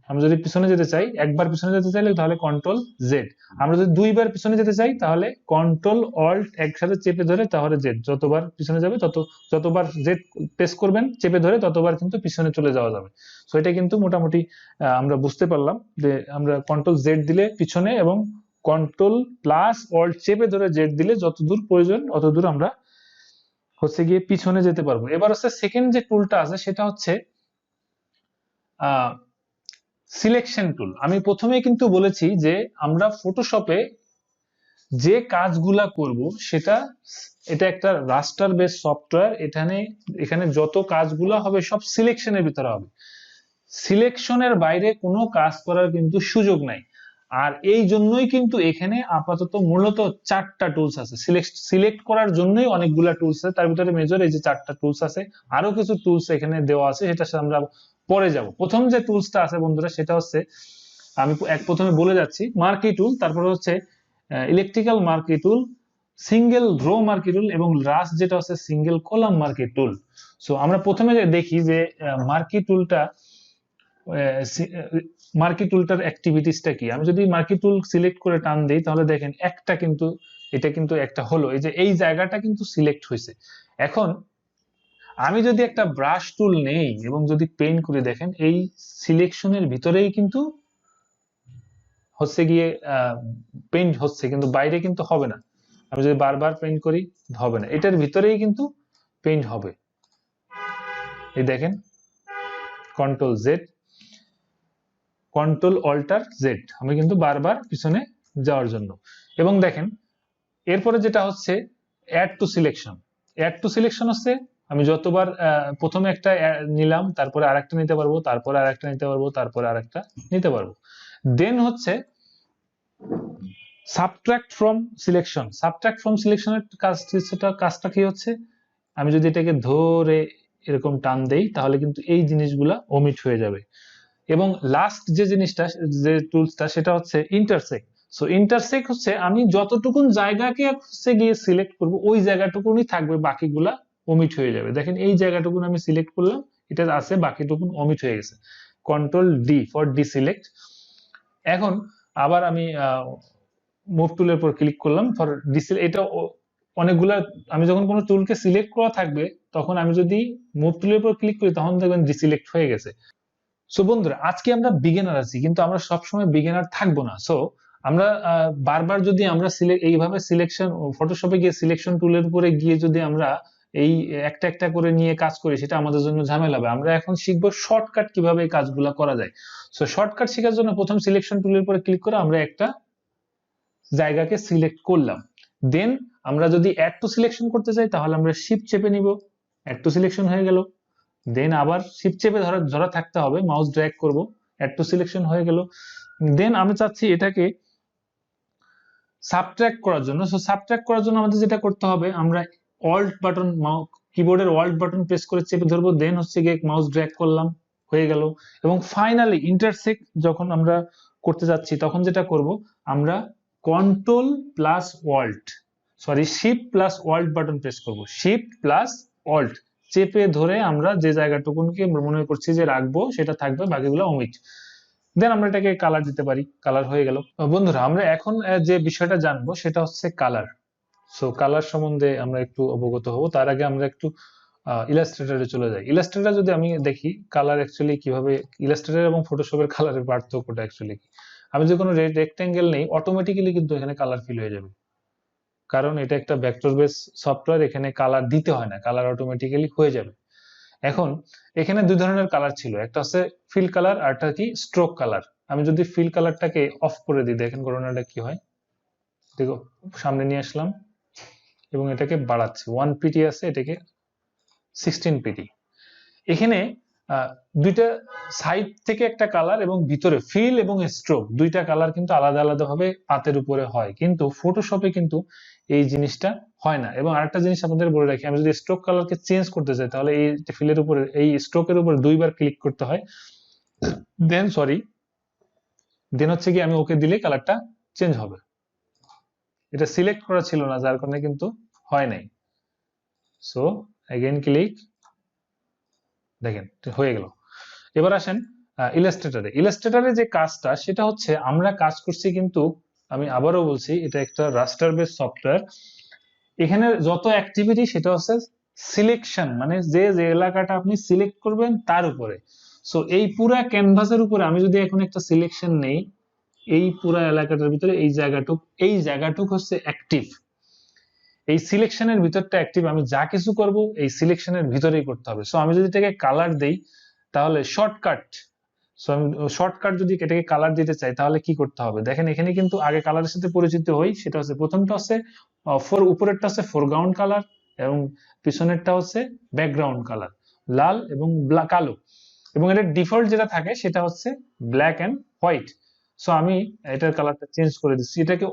[SPEAKER 1] আমরা যদি পিছনে যেতে চাই, একবার পিছনে যেতে চাইলে তাহলে Ctrl+Z। আমরা যদি দুইবার পিছনে যেতে চাই, তাহলে Ctrl+Alt একসাথে চেপে ধরে তাহলে Z। যতবার পিছনে যাবে যতবার Z প্রেস করবেন চেপে ধরে, ততবার কিন্তু পিছনে চলে যাওয়া যাবে। সো এটা কিন্তু মোটামুটি আমরা বুঝতে পারলাম যে আমরা Ctrl+Z দিলে পিছনে, এবং Ctrl+Alt চেপে ধরে Z দিলে যতদূর প্রয়োজন অতদূর আমরা হচ্ছে গিয়ে পিছনে যেতে পারবো। এবার হচ্ছে সেকেন্ড যে টুলটা আছে, সেটা হচ্ছে সিলেকশন টুল। আমি প্রথমেই কিন্তু বলেছি যে আমরা ফটোশপে যে কাজগুলা করব সেটা, এটা একটা রাস্টার বেস সফটওয়্যার। এখানে যত কাজগুলা হবে সব সিলেকশনের ভিতরে হবে, সিলেকশনের বাইরে কোনো কাজ করার কিন্তু সুযোগ নাই। আর এই জন্যই কিন্তু এখানে আপাতত মূলত 4টা টুলস আছে, সিলেক্ট করার জন্যই অনেকগুলা টুলস আছে, তার ভিতরে মেজর এই যে 4টা টুলস আছে। আরো কিছু টুলস এখানে দেওয়া আছে, সেটা আমরা পরে যাব। প্রথম যে টুলসটা আছে বন্ধুরা, সেটা হচ্ছে, আমি প্রথমে বলে যাচ্ছি, মার্কি টুল, তারপরে হচ্ছে ইলেকট্রিক্যাল মার্কি টুল, সিঙ্গেল রো মার্কি টুল, এবং লাস্ট যেটা হচ্ছে সিঙ্গেল কলাম মার্কি টুল। সো আমরা প্রথমে দেখি যে মার্কি টুলটা, মার্কি টুলটার অ্যাক্টিভিটিসটা কি। আমি যদি মার্কি টুল সিলেক্ট করে টান দিই, তাহলে দেখেন একটা কিন্তু, এটা কিন্তু একটা হলো, এই যে এই জায়গাটা কিন্তু সিলেক্ট হয়েছে। এখন আমি যদি একটা ব্রাশ টুল নেই এবং যদি পেইন্ট করে, দেখেন এই সিলেকশনের ভিতরেই কিন্তু হচ্ছে গিয়ে পেইন্ট হচ্ছে, কিন্তু বাইরে কিন্তু হবে না। আমি যদি বারবার পেইন্ট করি হবে না, এটার ভিতরেই কিন্তু পেইন্ট হবে। এই দেখেন, control Z, control alter Z, আমি কিন্তু বারবার পিছনে যাওয়ার জন্য। এবং দেখেন এরপরে যেটা হচ্ছে add to selection. Add to selection হচ্ছে আমি যতবার প্রথমে একটা নিলাম, তারপরে আরেকটা নিতে পারবো, তারপরে আরেকটা নিতে পারবো, তারপরে আরেকটা নিতে পারবো। দেন হচ্ছে subtract from selection. Subtract from সিলেকশনের কাজটা কি হচ্ছে, আমি যদি এটাকে ধরে এরকম টান দেই, তাহলে কিন্তু এই জিনিসগুলা ওমিট হয়ে যাবে। এবং লাস্ট যে জিনিসটা, যে টুলসটা, সেটা হচ্ছে ইন্টারসেক্ট। সো ইন্টারসেক্ট হচ্ছে আমি যতটুকুন জায়গাকে হচ্ছে গিয়ে সিলেক্ট করব, ওই জায়গাটুকুনই থাকবে, বাকিগুলা ওমিট হয়ে যাবে। দেখেন এই জায়গাটুকুন আমি সিলেক্ট করলাম, এটা আছে, বাকিটুকুন ওমিট হয়ে গেছে। Control D for deselect. এখন আবার আমি মুভ টুলের উপর ক্লিক করলাম ফর ডিসিলেক্ট। এটা অনেকগুলা, আমি যখন কোনো টুলকে সিলেক্ট করা থাকবে, তখন আমি যদি মুভ টুলের উপর ক্লিক করি, তখন দেখবেন ডিসিলেক্ট হয়ে গেছে। সো বন্ধুরা, আজকে আমরা বিগিনার আছি, কিন্তু আমরা সবসময় বিগিনার থাকবো না। সো আমরা বারবার যদি আমরা এইভাবে সিলেকশন, ফটোশপে গিয়ে সিলেকশন টুলের উপরে গিয়ে যদি আমরা এই একটা একটা করে নিয়ে কাজ করি, সেটা আমাদের জন্য ঝামেলা হবে। আমরা এখন শিখবো শর্টকাট কিভাবে এই কাজগুলো করা যায়। সো শর্টকাট শেখার জন্য প্রথম সিলেকশন টুলের উপরে ক্লিক করে আমরা একটা জায়গাকে সিলেক্ট করলাম। দেন আমরা যদি অ্যাড টু সিলেকশন করতে চাই, তাহলে আমরা শিফট চেপে নিব, অ্যাড টু সিলেকশন হয়ে গেল। দেন আবার শিফট চেপে ধরা থাকতে হবে, মাউস ড্র্যাগ করব, অ্যাড টু সিলেকশন হয়ে গেল। দেন আমি চাচ্ছি এটাকে সাবট্রাক্ট করার জন্য। সো সাবট্রাক্ট করার জন্য আমাদের যেটা করতে হবে, আমরা অল্ট বাটন, কিবোর্ডের অল্ট বাটন প্রেস করে চেপে ধরবো, দেন হচ্ছে গিয়ে মাউস ড্র্যাগ করলাম, হয়ে গেল। এবং ফাইনালি ইন্টারসেক্ট যখন আমরা করতে যাচ্ছি, তখন যেটা করব, আমরা control plus Alt, sorry shift plus Alt button press করব, শিফট প্লাস অল্ট চেপে ধরে আমরা যে জায়গাটুকুনকে মনে করছি যে রাখবো, সেটা থাকবে, বাকিগুলো ওমিট। দেন আমরা এটাকে কালার দিতে পারি, কালার হয়ে গেল। বন্ধুরা, আমরা এখন যে বিষয়টা জানবো, সেটা হচ্ছে কালার। সো কালার সম্বন্ধে আমরা একটু অবগত হব। তার আগে আমরা একটু ইলাস্ট্রেটরে চলে যাই। ইলাস্ট্রেটর যদি আমি দেখি কালার অ্যাকচুয়ালি কিভাবে, ইলাস্ট্রেটর এবং ফটোশপের কালারের পার্থক্যটা অ্যাকচুয়ালি কি। আমি যে কোনো রেক্টেঙ্গেল নেই, অটোমেটিক্যালি কিন্তু এখানে কালার ফিল হয়ে যাবে, কারণ এটা একটা ভেক্টর বেস সফটওয়্যার, এখানে কালার দিতে হয় না, কালার অটোমেটিক্যালি হয়ে যাবে। এখন এখানে দুই ধরনের কালার ছিল, একটা হচ্ছে ফিল কালার, আর একটা কি স্ট্রোক কালার। আমি যদি ফিল কালারটাকে অফ করে দিই, দেখেন ঘটনাটা কি হয়। দেখো, সামনে নিয়ে আসলাম এবং এটাকে বাড়াচ্ছি, 1 পিটি আছে, এটাকে 16 পিটি। এখানে দুইটা সাইড থেকে একটা কালার এবং ভিতরে ফিল এবং স্ট্রোক, দুইটা কালার কিন্তু আলাদা আলাদা ভাবে পাতের উপরে হয়, কিন্তু ফটোশপে কিন্তু এই জিনিসটা হয় না। এবং আরেকটা জিনিস আপনাদের বলে রাখি, আমি যদি স্ট্রোক কালারকে চেঞ্জ করতে চাই, তাহলে এই ফিলের উপরে, এই স্ট্রোকের উপরে দুইবার ক্লিক করতে হয়। দেন হচ্ছে কি আমি ওকে দিলে কালারটা চেঞ্জ হবে। এটা সিলেক্ট করা ছিল না, যার কারণে কিন্তু হয় নাই। সো এগেইন ক্লিক, দেখেন হয়ে গেল। এবার আসেন ইলাস্ট্রেটরে। ইলাস্ট্রেটরে যে কাজটা, সেটা হচ্ছে আমরা কাজ করছি, কিন্তু আমি আবারও বলছি, এটা একটা রাস্টার বেস সফটওয়্যার। এখানে যত অ্যাক্টিভিটি, সেটা হচ্ছে সিলেকশন, মানে যে যে এলাকাটা আপনি সিলেক্ট করবেন তার উপরে। সো এই পুরা ক্যানভাসের উপরে আমি যদি এখন একটা সিলেকশন নেই, এই পুরা এলাকাটার ভিতরে এই জায়গাটুক হচ্ছে অ্যাক্টিভ, এই সিলেকশনের ভিতরটা অ্যাক্টিভ। আমি যা কিছু করব এই সিলেকশনের ভিতরেই করতে হবে। সো আমি যদি এটাকে কালার দেই, তাহলে শর্টকাট সো আমি শর্টকাট যদি এটাকে কালার দিতে চাই তাহলে কি করতে হবে, দেখেন এখানে কিন্তু আগে কালারের সাথে পরিচিত হই। সেটা হচ্ছে প্রথমটা হচ্ছে উপরেরটা হচ্ছে ফোরগ্রাউন্ড কালার এবং পিছনেরটা হচ্ছে ব্যাকগ্রাউন্ড কালার, লাল এবং কালো, এবং এটার ডিফল্ট যেটা থাকে সেটা হচ্ছে ব্ল্যাক এন্ড হোয়াইট। সো আমি এটার কালারটা চেঞ্জ করে দিচ্ছি। এটাকে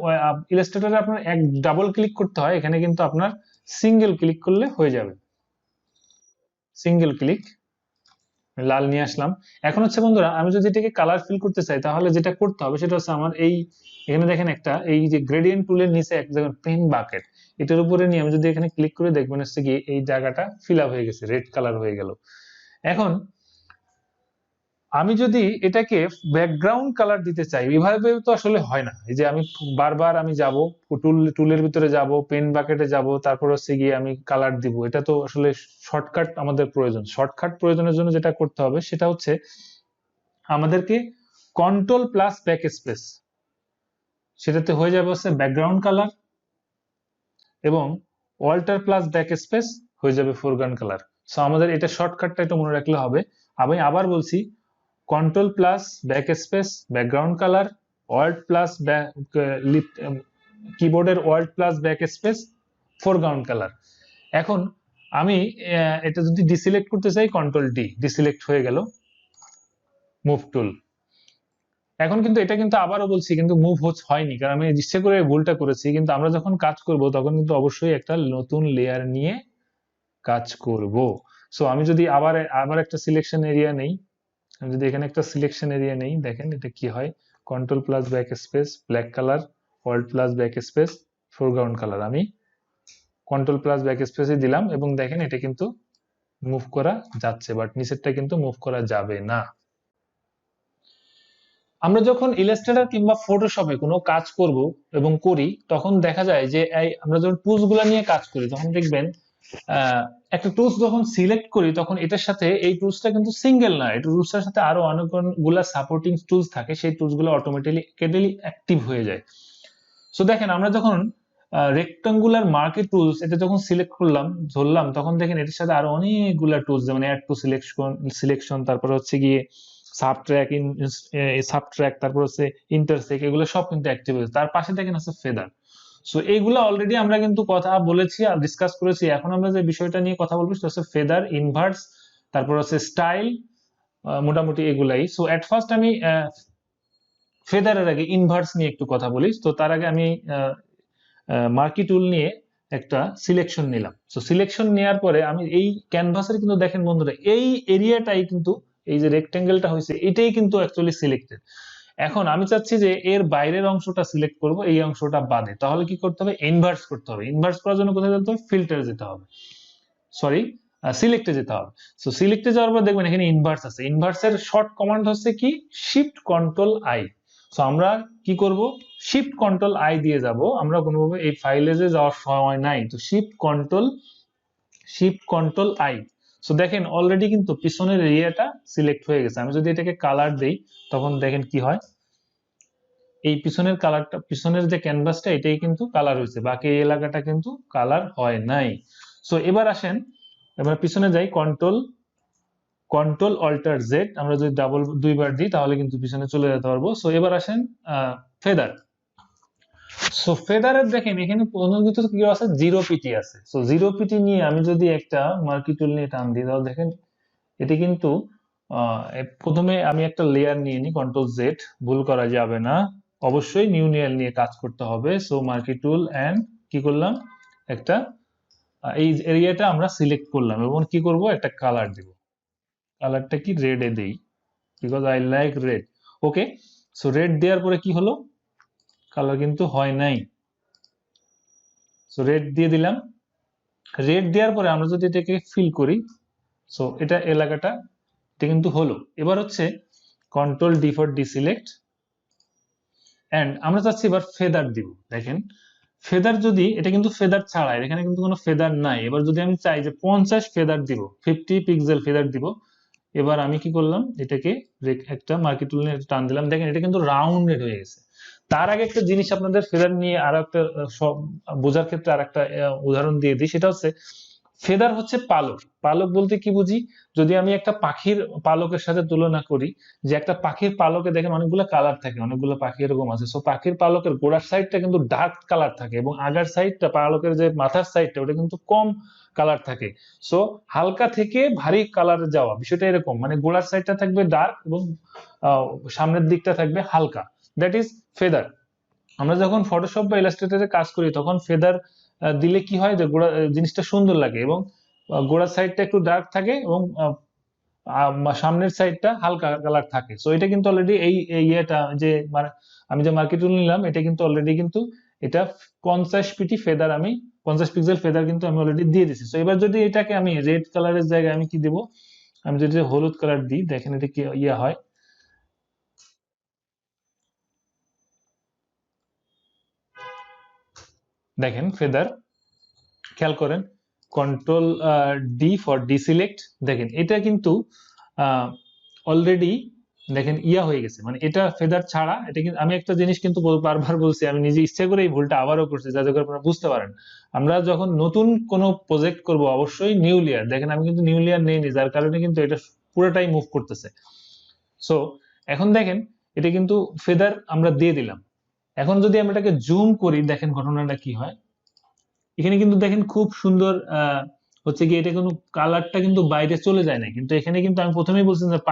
[SPEAKER 1] ইলাস্ট্রেটরে আপনার এক ডাবল ক্লিক করতে হয়, এখানে কিন্তু আপনার সিঙ্গেল ক্লিক করলে হয়ে যাবে। সিঙ্গেল ক্লিক, লাল নিয়ে আসলাম। এখন হচ্ছে বন্ধুরা আমি যদি এটাকে কালার ফিল করতে চাই তাহলে যেটা করতে হবে সেটা হচ্ছে আমার এই এখানে দেখেন একটা এই যে গ্রেডিয়েন্ট টুলের নিচে এক জায়গায় পেন বাকেট, এটার উপরে নিয়ে আমি যদি এখানে ক্লিক করে দেখবেন হচ্ছে কি এই জায়গাটা ফিল আপ হয়ে গেছে, রেড কালার হয়ে গেল। এখন আমি যদি এটাকে ব্যাকগ্রাউন্ড কালার দিতে চাই এভাবে তো আসলে হয় না। এই যে আমি বারবার আমি যাব টুলের ভিতরে যাব, পেন বাকেটে যাব, তারপর হচ্ছে গিয়ে আমি কালার দিব, এটা তো আসলে শর্টকাট আমাদের প্রয়োজন। শর্টকাট প্রয়োজনের জন্য যেটা করতে হবে সেটা হচ্ছে আমাদেরকে কন্ট্রোল প্লাস ব্যাক স্পেস, সেটাতে হয়ে যাবে হচ্ছে ব্যাকগ্রাউন্ড কালার, এবং অল্টার প্লাস ব্যাক স্পেস হয়ে যাবে ফোরগ্রাউন্ড কালার। সো আমাদের এটা শর্টকাটটা একটু মনে রাখলে হবে। আমি আবার বলছি, control plus backspace background colour, alt plus কিবোর্ডের alt plus backspace foreground colour. এখন আমি এটা যদি ডিসিলেক্ট করতে চাই কন্ট্রোল ডি, ডিসিলেক্ট হয়ে গেল, মুভ টুল। এখন কিন্তু এটা কিন্তু আবারও বলছি কিন্তু মুভ হয়নি, কারণ আমি ইচ্ছে করে ভুলটা করেছি। কিন্তু আমরা যখন কাজ করব তখন কিন্তু অবশ্যই একটা নতুন লেয়ার নিয়ে কাজ করব। সো আমি যদি আবার একটা সিলেকশন এরিয়া নেই, আমি যদি এখানে একটা সিলেকশন এরিয়া নেই, দেখেন এটা কি হয়, control plus backspace black colour, alt plus backspace foreground colour. আমি কন্ট্রোল প্লাস ব্যাক স্পেসে দিলাম এবং দেখেন এটা কিন্তু মুভ করা যাচ্ছে, বাট নিচেরটা কিন্তু মুভ করা যাবে না। আমরা যখন ইলাস্ট্রেটর কিংবা ফটোশপে কোনো কাজ করব এবং করি তখন দেখা যায় যে আমরা যখন টুলস গুলা নিয়ে কাজ করি তখন দেখবেন একটা টুলস যখন সিলেক্ট করি তখন এটার সাথে এই টুলসটা কিন্তু সিঙ্গেল না, এই টুলসটার সাথে আরো অনেকগুলা সাপোর্টিং টুলস থাকে, সেই টুলস গুলো অটোমেটিক্যালি অ্যাক্টিভ হয়ে যায়। সো দেখেন আমরা যখন রেক্টাঙ্গুলার মার্কেট টুলস এটা যখন সিলেক্ট করলাম ধরলাম তখন দেখেন এটার সাথে আরো অনেকগুলা টুলস, যেমন অ্যাড টু সিলেকশন, তারপর হচ্ছে গিয়ে সাবট্র্যাক, তারপর হচ্ছে ইন্টারসেক্ট, এগুলো সব কিন্তু অ্যাক্টিভ হয়েছে। তার পাশে দেখেন আছে ফেদার। সো এইগুলো অলরেডি আমরা কিন্তু কথা বলেছি আর ডিসকাস করেছি। এখন আমরা যে বিষয়টা নিয়ে কথা বলবো সেটা হচ্ছে ফেদার, ইনভার্স, তারপর হচ্ছে স্টাইল, মোটামুটি এগুলাই। সো এট ফার্স্ট আমি ফেদারের আগে ইনভার্স নিয়ে একটু কথা বলি। তো তার আগে আমি মার্কি টুল নিয়ে একটা সিলেকশন নিলাম। সো সিলেকশন নেওয়ার পরে আমি এই ক্যানভাসের কিন্তু দেখেন বন্ধুরা এই এরিয়াটাই কিন্তু এই যে রেক্টেঙ্গেলটা হয়েছে এটাই কিন্তু অ্যাকচুয়ালি সিলেক্টেড। এখন আমি চাচ্ছি যে এর বাইরের অংশটা সিলেক্ট করব, এই অংশটা বাদে। তাহলে কি করতে হবে, ইনভার্স করতে হবে। ইনভার্স করার জন্য কোথায় যেতে হবে, ফিল্টারে যেতে হবে, সরি সিলেক্টে যেতে হবে। সো সিলেক্টে যাওয়ার পর দেখবেন এখানে ইনভার্স আছে। ইনভার্সের শর্ট কমান্ড হচ্ছে কি, শিফট কন্ট্রোল আই। সো আমরা কি করব, শিফট কন্ট্রোল আই দিয়ে যাব। আমরা কোনোভাবে এই ফাইলে যে যাওয়ার সময় নাই, তো শিফট কন্ট্রোল আই। সো দেখেন অলরেডি কিন্তু পিছনের এরিয়াটা সিলেক্ট হয়ে গেছে। আমি যদি এটাকে কালার দেই তখন দেখেন কি হয়, এই পিছনের কালারটা, পিছনের যে ক্যানভাসটা এটাই কিন্তু কালার হয়েছে, বাকি এই এলাকাটা কিন্তু কালার হয় নাই। সো এবার আসেন, এবার পিছনে যাই, কন্ট্রোল অল্টার জেড, আমরা যদি দুইবার দিই তাহলে কিন্তু পিছনে চলে যেতে পারবো। সো এবার আসেন ফেদার। সো ফেদারের দেখেন এখানে অনুমোদিত কি আছে, জিরো পিটি আছে। সো জিরো পিটি নিয়ে আমি যদি একটা মার্কি টুল নিয়ে টান দিই তাহলে দেখেন এটি কিন্তু প্রথমে আমি একটা লেয়ার নিয়ে নিই, কন্ট্রোল জেড, ভুল করা যাবে না, অবশ্যই নিউ লেয়ার নিয়ে কাজ করতে হবে। সো মার্কি টুল এন্ড কি করলাম, একটা এই এরিয়াটা আমরা সিলেক্ট করলাম এবং কি করব, একটা কালার দিব। কালারটা কি, রেড এ দেই, because I like red. Okay, so red দেওয়ার পরে কি হলো, কালার কিন্তু হয় নাই। সো রেড দিয়ে দিলাম। রেড দেওয়ার পরে আমরা যদি এটাকে ফিল করি, সো এটা এলাকাটা এটা কিন্তু হলো। এবার হচ্ছে control D for deselect, and আমরা চাচ্ছি এবার ফেদার দিব। দেখেন ফেদার, যদি এটা কিন্তু ফেদার ছাড়া, এখানে কিন্তু কোনো ফেদার নাই। এবার যদি আমি চাই যে 50 ফেদার দিব, 50 পিক্সেল ফেদার দিব, এবার আমি কি করলাম, এটাকে একটা মার্কি টুল নিয়ে টান দিলাম, দেখেন এটা কিন্তু রাউন্ডেড হয়ে গেছে। তার আগে একটা জিনিস আপনাদের ফেদার নিয়ে আরো একটা বোঝার ক্ষেত্রে আর একটা উদাহরণ দিয়ে দিই, সেটা হচ্ছে ফেদার হচ্ছে পালক। পালক বলতে কি বুঝি, যদি আমি একটা পাখির পালকের সাথে তুলনা করি, যে একটা পাখির পালকে দেখেন অনেকগুলো কালার থাকে, অনেকগুলো পাখি এরকম আছে। সো পাখির পালকের গোড়ার সাইডটা কিন্তু ডার্ক কালার থাকে এবং আগার সাইডটা, পালকের যে মাথার সাইডটা, ওটা কিন্তু কম কালার থাকে। সো হালকা থেকে ভারী কালারে যাওয়া, বিষয়টা এরকম, মানে গোড়ার সাইডটা থাকবে ডার্ক এবং সামনের দিকটা থাকবে হালকা, দ্যাট ইজ ফেদার। আমরা যখন ফটোশপ বা ইলাস্ট্রেটরে কাজ করি তখন ফেদার দিলে কি হয়, যে গোড়া জিনিসটা সুন্দর লাগে এবং গোড়ার সাইডটা একটু ডার্ক থাকে এবং সামনের সাইডটা হালকা কালার থাকে। সো এটা কিন্তু অলরেডি এই ইয়েটা যে আমি যে মার্কেট টুল নিলাম, এটা কিন্তু অলরেডি কিন্তু এটা 50 পিটি ফেদার, আমি 50 পিক্সেল ফেদার কিন্তু আমি অলরেডি দিয়ে দিচ্ছি। সো এবার যদি এটাকে আমি রেড কালারের জায়গায় আমি কি দিব, আমি যদি হলুদ কালার দিই, দেখেন এটা কি ইয়ে হয়। দেখেন ফেদার, খেয়াল করেন, কন্ট্রোল ডি ফর ডিসিলেক্ট, দেখেন এটা কিন্তু অলরেডি দেখেন ইয়া হয়ে গেছে, মানে এটা ফেদার ছাড়া। এটা কিন্তু আমি একটা জিনিস কিন্তু বারবার বলছি, আমি নিজে ইচ্ছা করে এই ভুলটা আবারও করছি যাতে করে আপনারা বুঝতে পারেন। আমরা যখন নতুন কোনো প্রজেক্ট করব অবশ্যই নিউ লেয়ার, দেখেন আমি কিন্তু নিউ লেয়ার নেইনি, যার কারণে কিন্তু এটা পুরোটাই মুভ করতেছে। সো এখন দেখেন এটা কিন্তু ফেদার আমরা দিয়ে দিলাম। এখন যদি আমরা এটাকে জুম করি, দেখেন ঘটনাটা কি হয়। এখানে কিন্তু দেখেন খুব সুন্দর হচ্ছে কি, এটা কোনো কালারটা কিন্তু বাইরে চলে যায় না, কিন্তু এখানে কিন্তু আমি প্রথমেই বলছিলাম যে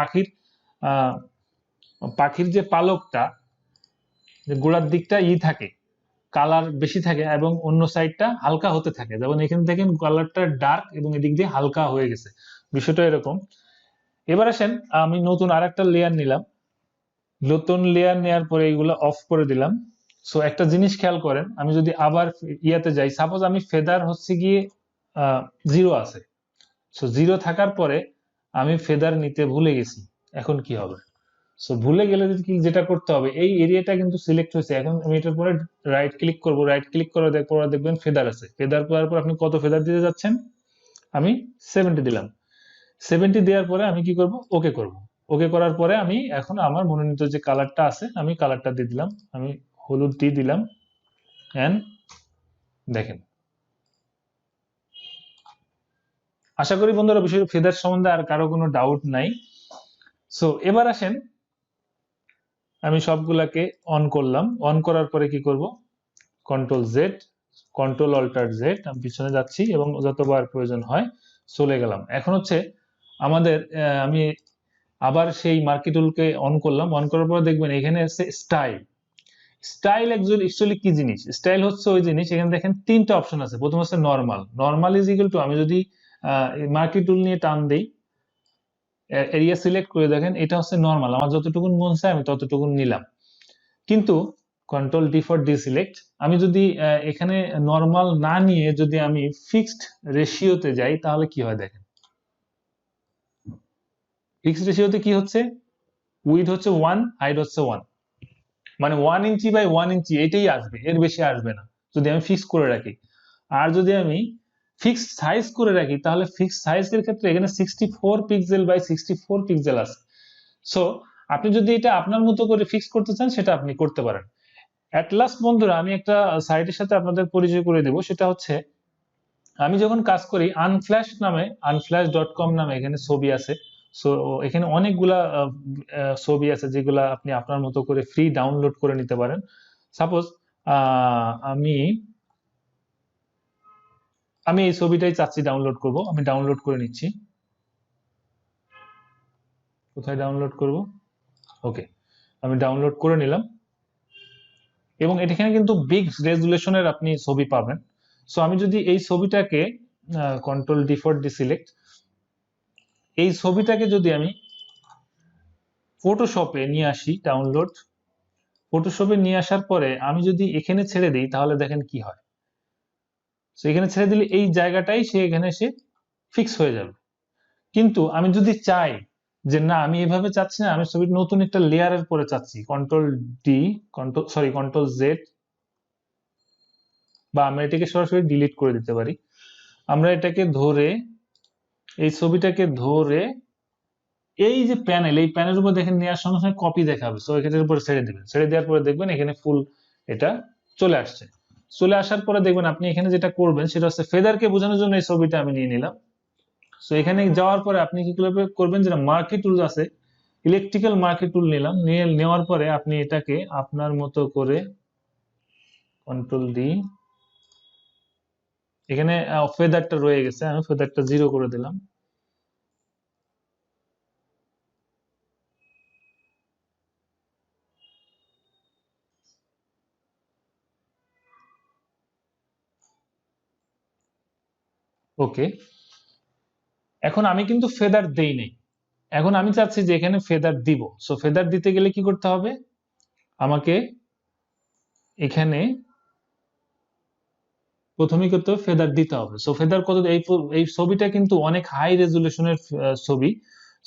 [SPEAKER 1] পাখির যে পালকটা, যে গোড়ার দিকটা থাকে, কালার বেশি থাকে এবং অন্য সাইডটা হালকা হতে থাকে। যেমন এখানে দেখেন কালারটা ডার্ক এবং এদিক দিয়ে হালকা হয়ে গেছে, বিষয়টা এরকম। এবার আসেন, আমি নতুন আরেকটা লেয়ার নিলাম, নতুন লেয়ার নেওয়ার পরে এইগুলো অফ করে দিলাম। সো একটা জিনিস খেয়াল করেন, আমি যদি আবার ইয়াতে যাই, সাপোজ আমি ফেদার হচ্ছে গিয়ে 0 আছে। সো 0 থাকার পরে আমি ফেদার নিতে ভুলে গেছি, এখন কি হবে? সো ভুলে গেলে যেটা করতে হবে, এই এরিয়াটা কিন্তু সিলেক্ট হয়েছে, এখন আমি এটার পরে রাইট ক্লিক করব, রাইট ক্লিক করে পরে দেখবেন ফেদার আছে। ফেদার করার পর আপনি কত ফেদার দিতে যাচ্ছেন, আমি 70 দিলাম। 70 দেওয়ার পরে আমি কি করব, ওকে করব। ওকে করার পরে আমি এখন আমার মনোনীত যে কালারটা আছে, আমি কালারটা দিয়ে দিলাম, আমি হলুদ দিয়ে দিলাম। এন্ড দেখেন, আশা করি বন্ধুরা বিষয় ফেদার সম্বন্ধে আর কারো কোনো ডাউট নাই। সো এবার আসেন, আমি সবগুলাকে অন করলাম। অন করার পরে কি করব, control Z, control alter Z, আমি পিছনে যাচ্ছি এবং যতবার প্রয়োজন হয় চলে গেলাম। এখন হচ্ছে আমাদের আমি আবার সেই মার্কেট টুলকে অন করলাম। অন করার পর দেখবেন এখানে আছে স্টাইল। স্টাইল অ্যাকচুয়ালি কি জিনিস? স্টাইল হচ্ছে ওই জিনিস, এখানে দেখেন 3টা অপশন আছে। প্রথম হচ্ছে normal. Normal is equal two, আমি যদি মার্কেট টুল নিয়ে টান দেই, এরিয়া সিলেক্ট করে দেখেন এটা হচ্ছে নরমাল, আমার যতটুকু মন চায় আমি ততটুকু নিলাম। কিন্তু কন্ট্রোল ডি ফর ডিসিলেক্ট, আমি যদি এখানে নরমাল না নিয়ে যদি আমি ফিক্সড রেশিওতে যাই, তাহলে কি হয় দেখেন। ফিক্সড রেশিওতে কি হচ্ছে, উইডথ হচ্ছে 1, হাইট হচ্ছে 1, মানে 1 ইঞ্চি বাই 1 ইঞ্চি এটাই আসবে, এর বেশি আসবে না যদি আমি ফিক্স করে রাখি। আর যদি আমি ফিক্সড সাইজ করে রাখি, তাহলে ফিক্সড সাইজের ক্ষেত্রে এখানে 64 পিক্সেল বাই 64 পিক্সেল আছে। সো আপনি যদি এটা আপনার মতো করে ফিক্স করতে চান, সেটা আপনি করতে পারেন। অ্যাট লাস্ট বন্ধুরা, আমি একটা সাইটের সাথে আপনাদের পরিচয় করে দেব, সেটা হচ্ছে আমি যখন কাজ করি আনফ্ল্যাশ নামে, unflash.com নামে এখানে ছবি আছে। সো এখানে অনেকগুলা ছবি আছে যেগুলা আপনি আপনার মতো করে ফ্রি ডাউনলোড করে নিতে পারেন। সাপোজ আমি এই ছবিটাই চাচ্ছি ডাউনলোড করব, আমি ডাউনলোড করে নিচ্ছি। কোথায় ডাউনলোড করব? ওকে, আমি ডাউনলোড করে নিলাম এবং এখানে কিন্তু বিগ রেজুলেশনের আপনি ছবি পাবেন। সো আমি যদি এই ছবিটাকে কন্ট্রোল ডি ফর ডিসিলেক্ট, এই ছবিটাকে যদি আমি ফটোশপে নিয়ে আসি, ডাউনলোড, ফটোশপে নিয়ে আসার পরে আমি যদি এখানে ছেড়ে দিই, তাহলে দেখেন কি হয়। সো এখানে ছেড়ে দিলে এই জায়গাটাই সে এখানে এসে ফিক্স হয়ে যাবে। কিন্তু আমি যদি চাই যে না, আমি এভাবে চাচ্ছি না, আমি ছবির নতুন একটা লেয়ারের পরে চাচ্ছি, কন্ট্রোল জেড, বা আমরা এটাকে সরাসরি ডিলিট করে দিতে পারি। আমরা এটাকে ধরে, এই ছবিটাকে ধরে এই যে প্যানেল, এই প্যানেলের উপর দেখেন নেওয়ার সঙ্গে সঙ্গে কপি দেখাবে। সো এখানের উপরে ছেড়ে দিবেন, ছেড়ে দেওয়ার পরে দেখবেন এখানে ফুল এটা চলে আসছে। চলে আসার পরে দেখবেন আপনি এখানে যেটা করবেন সেটা হচ্ছে ফেদারকে বোঝানোর জন্য এই ছবিটা আমি নিয়ে নিলাম। সো এখানে যাওয়ার পরে আপনি কি করবেন, যেটা মার্কি টুল আছে, ইলেকট্রিক্যাল মার্কি টুল নিলাম, নেওয়ার পরে আপনি এটাকে আপনার মতো করে কন্ট্রোল ডি, এখানে ফেদারটা রয়ে গেছে, আমি ফেদারটা 0 করে দিলাম। ওকে, এখন আমি কিন্তু ফেদার দেই নাই, এখন আমি চাচ্ছি যে এখানে ফেদার দিব। সো ফেদার দিতে গেলে কি করতে হবে, আমাকে এখানে প্রথমেই করতে হবে ফেদার দিতে হবে। সো ফেদার কত, এই ছবিটা কিন্তু অনেক হাই রেজুলেশনের ছবি।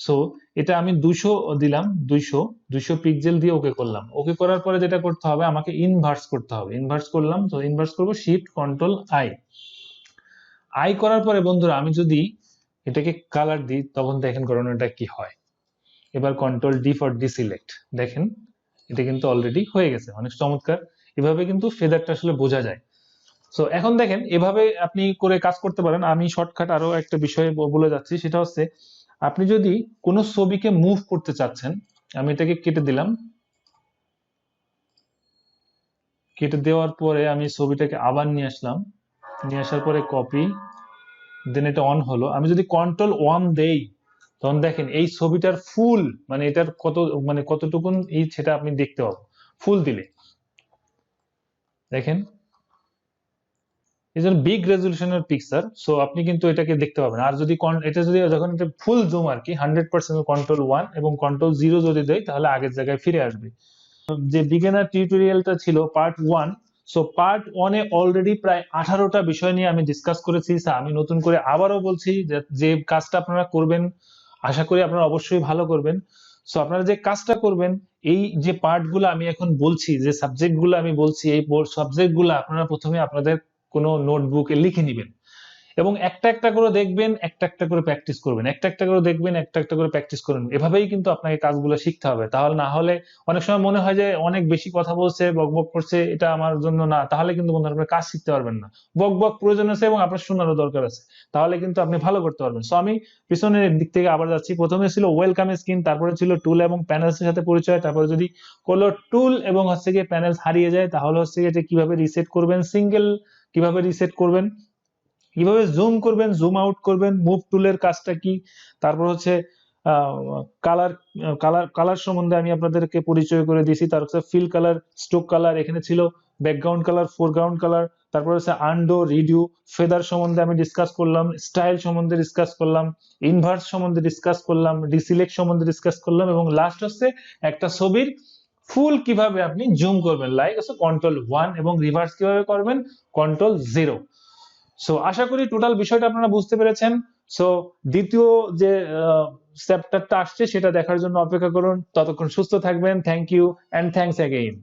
[SPEAKER 1] সো এটা আমি 200 দিলাম, 200 পিক্সেল দিয়ে ওকে করলাম। ওকে করার পরে যেটা করতে হবে, আমাকে ইনভার্স করতে হবে। ইনভার্স করলাম, তো ইনভার্স করব শিফট কন্ট্রোল আই। আই করার পরে বন্ধুরা আমি যদি এটাকে কালার দিই তখন দেখেন ঘটনাটা কি হয়। এবার কন্ট্রোল ডি ফর ডিসিলেক্ট, দেখেন এটা কিন্তু অলরেডি হয়ে গেছে, অনেক চমৎকার। এভাবে কিন্তু ফেদারটা আসলে বোঝা যায়। সো এখন দেখেন এভাবে আপনি করে কাজ করতে পারেন। আমি শর্টকাট আরো একটা বিষয় বলে যাচ্ছি, সেটা হচ্ছে আপনি যদি কোনো ছবিকে মুভ করতে চাচ্ছেন, আমি এটাকে কেটে দিলাম, কেটে দেওয়ার পরে আমি ছবিটাকে আবার নিয়ে আসলাম, নিয়ে আসার পরে কপি, দেন এটা অন হলো। আমি যদি কন্ট্রোল 1 দেই তখন দেখেন এই ছবিটার ফুল, মানে এটার কত, মানে কতটুকুন এই সেটা আপনি দেখতে পাবো ফুল দিলে। দেখেন এই জন্য বিগ রেজলিউশনের পিকচার, সো আপনি কিন্তু এটাকে দেখতে পাবেন। আর যদি এটা যদি যখন এটা ফুল জুম আর কি 100% কন্ট্রোল 1 এবং কন্ট্রোল 0 যদি দেয় তাহলে আগের জায়গায় ফিরে আসবে। যে বিগিনার টিউটোরিয়ালটা ছিল পার্ট 1, সো পার্ট 1 এ অলরেডি প্রায় 18টা বিষয় নিয়ে আমি ডিসকাস করেছি। আমি নতুন করে আবারও বলছি যে কাজটা আপনারা করবেন, আশা করি আপনারা অবশ্যই ভালো করবেন। সো আপনারা যে কাজটা করবেন, এই যে পার্টগুলো আমি এখন বলছি, যে সাবজেক্টগুলো আমি বলছি, এই সাবজেক্টগুলো আপনারা প্রথমে আপনাদের কোনো নোটবুকে লিখে নেবেন এবং একটা একটা করে দেখবেন, একটা একটা করে প্র্যাকটিস করবেন, একটা একটা করে দেখবেন, একটা একটা করে প্র্যাকটিস করবেন। এভাবেই কিন্তু আপনাকে কাজগুলো শিখতে হবে। তাহলে না হলে অনেক সময় মনে হয় যে অনেক বেশি কথা বলছে, বকবক করছে, এটা আমার জন্য না, তাহলে কিন্তু বন্ধুরা আপনি কাজ শিখতে পারবেন না। বকবক প্রয়োজন আছে এবং আপনার শোনারও দরকার আছে, তাহলে কিন্তু আপনি ভালো করতে পারবেন। সো আমি পিছনের দিক থেকে আবার যাচ্ছি। প্রথমে ছিল ওয়েলকাম স্ক্রিন, তারপরে ছিল টুল এবং প্যানেলস এর সাথে পরিচয়, তারপরে যদি কোনো টুল এবং হচ্ছে গিয়ে প্যানেলস হারিয়ে যায় তাহলে হচ্ছে গিয়ে কিভাবে রিসেট করবেন, সিঙ্গেল কিভাবে রিসেট করবেন, কিভাবে জুম করবেন, জুম আউট করবেন, মুভ টুলের কাজটা কি, তারপর হচ্ছে কালার কালার কালার সম্বন্ধে আমি আপনাদেরকে পরিচয় করে দিয়েছি। তার হচ্ছে ফিল কালার, স্ট্রোক কালার, এখানে ছিল ব্যাকগ্রাউন্ড কালার, ফোরগ্রাউন্ড কালার, তারপর হচ্ছে আন্ডো, রিডিউ, ফেদার সম্বন্ধে আমি ডিসকাস করলাম, স্টাইল সম্বন্ধে ডিসকাস করলাম, ইনভার্স সম্বন্ধে ডিসকাস করলাম, ডিসিলেক্ট সম্বন্ধে ডিসকাস করলাম এবং লাস্ট হচ্ছে একটা ছবির ফুল কিভাবে আপনি জুম করবেন, লাইক হচ্ছে কন্ট্রোল 1 এবং রিভার্স কিভাবে করবেন কন্ট্রোল 0। সো আশা করি টোটাল বিষয়টা আপনারা বুঝতে পেরেছেন। সো দ্বিতীয় যে চ্যাপ্টারটা আসছে সেটা দেখার জন্য অপেক্ষা করুন। ততক্ষণ সুস্থ থাকবেন। Thank you and thanks again.